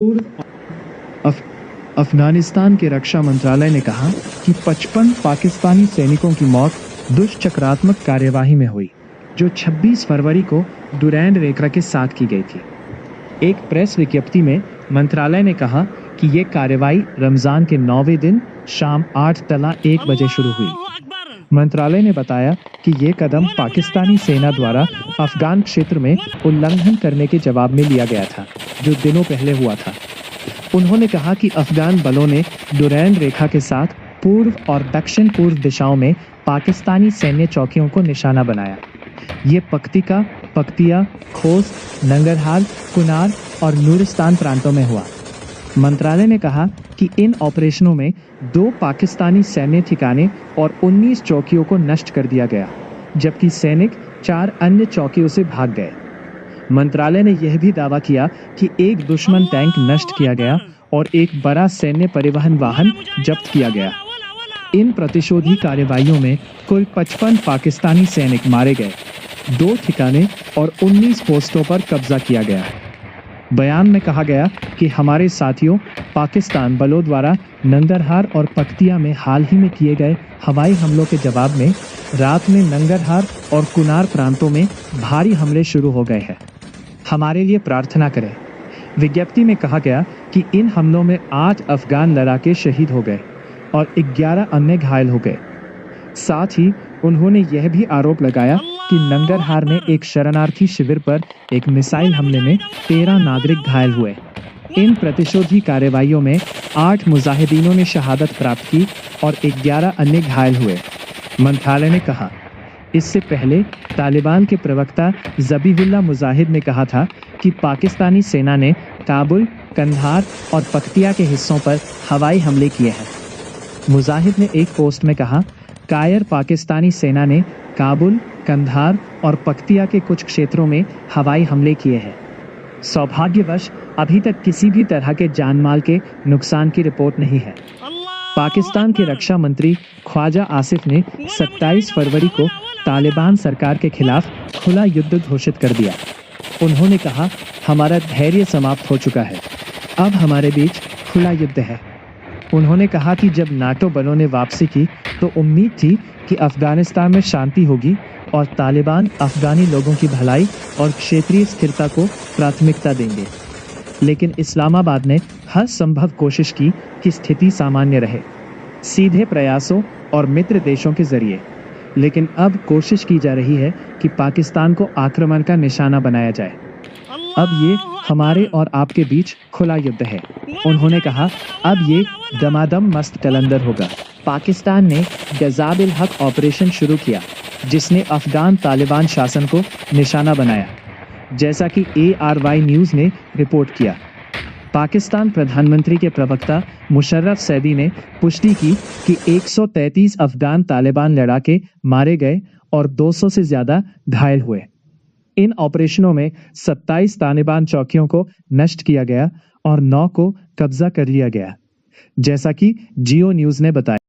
Of, Afghanistan के रक्षा मंत्रालय ने कहा कि 55 पाकिस्तानी सैनिकों की मौत दुष्चक्रात्मक कार्यवाही में हुई, जो 26 फरवरी को डुरैंड रेखा के साथ की गई थी। एक प्रेस विज्ञप्ति में मंत्रालय ने कहा कि ये कार्रवाई रमजान के 9वें दिन शाम 8:01 बजे शुरू हुई। मंत्रालय ने बताया कि ये कदम पाकिस्तानी सेना द्वारा अफगान क्षेत्र में उल्लंघन करने के जवाब में लिया गया था, जो दिनों पहले हुआ था। उन्होंने कहा कि अफगान बलों ने डुरैंड रेखा के साथ पूर्व और दक्षिण पूर्व दिशाओं में पाकिस्तानी सैन्य चौकियों को निशाना बनाया। ये पक्तिका, पक्तिया, खोस, नंगरहार, कुनार और नूरिस्तान प्रांतों में हुआ। मंत्रालय ने कहा कि इन ऑपरेशनों में 2 पाकिस्तानी सैन्य ठिकाने और 19 चौकियों को नष्ट कर दिया गया, जबकि सैनिक 4 अन्य चौकियों से भाग गए। मंत्रालय ने यह भी दावा किया कि एक दुश्मन टैंक नष्ट किया गया और एक बड़ा सैन्य परिवहन वाहन जब्त किया गया। इन प्रतिशोधी कार्रवाइयों में कुल 55 पाकिस्तानी सैनिक मारे गए, 2 ठिकाने और 19 पोस्टों पर कब्जा किया गया। बयान में कहा गया कि हमारे साथियों, पाकिस्तान बलों द्वारा नंगरहार और पक्तिया में हाल ही में किए गए हवाई हमलों के जवाब में रात में नंगरहार और कुनार प्रांतों में भारी हमले शुरू हो गए हैं। हमारे लिए प्रार्थना करें। विज्ञप्ति में कहा गया कि इन हमलों में 8 अफगान लड़ाके शहीद हो गए और 11 अन्य घायल हो गए। साथ ही उन्होंने यह भी आरोप लगाया कि नंगरहार में एक शरणार्थी शिविर पर एक मिसाइल हमले में 13 नागरिक घायल हुए। इन प्रतिशोधी कार्रवाइयों में 8 मुजाहिदीनों ने शहादत प्राप्त की और 11 अन्य घायल हुए। मंत्रालय ने कहा, इससे पहले तालिबान के प्रवक्ता ज़बीहुल्लाह मुजाहिद ने कहा था कि पाकिस्तानी सेना ने काबुल, कंधार और पक्तिया के हिस्सों पर हवाई हमले किए हैं। मुजाहिद ने एक पोस्ट में कहा, कायर पाकिस्तानी सेना ने काबुल, कंधार और पक्तिया के कुछ क्षेत्रों में हवाई हमले किए हैं। सौभाग्यवश अभी तक किसी भी तरह के जानमाल के नुकसान की रिपोर्ट नहीं है। पाकिस्तान के रक्षा मंत्री ख्वाजा आसिफ ने 27 फरवरी को तालिबान सरकार के खिलाफ खुला युद्ध घोषित कर दिया। उन्होंने कहा, हमारा धैर्य समाप्त हो चुका है, अब हमारे बीच खुला युद्ध है। उन्होंने कहा कि जब नाटो बलों ने वापसी की तो उम्मीद थी कि अफगानिस्तान में शांति होगी और तालिबान अफगानी लोगों की भलाई और क्षेत्रीय स्थिरता को प्राथमिकता देंगे। लेकिन इस्लामाबाद ने हर संभव कोशिश की कि स्थिति सामान्य रहे, सीधे प्रयासों और मित्र देशों के जरिए। लेकिन अब कोशिश की जा रही है कि पाकिस्तान को आक्रमण का निशाना बनाया जाए। अब ये हमारे और आपके बीच खुला युद्ध है। उन्होंने कहा, अब ये दमादम मस्त कलंदर होगा। पाकिस्तान ने गज़ाबिल हक ऑपरेशन शुरू किया, जिसने अफगान तालिबान शासन को निशाना बनाया, जैसा कि ARY न्यूज़ ने रिपोर्ट किया। पाकिस्तान प्रधानमंत्री के प्रवक्ता मुशर्रफ सैदी ने पुष्टि की कि 133 अफगान तालिबान लड़ाके मारे गए और 200 से ज़्यादा घायल हुए। इन ऑपरेशनों में 27 तालिबान चौकियों को नष्ट किया गया और 9 को कब्जा कर लिया गया, जैसा कि जियो न्यूज़ ने बताया।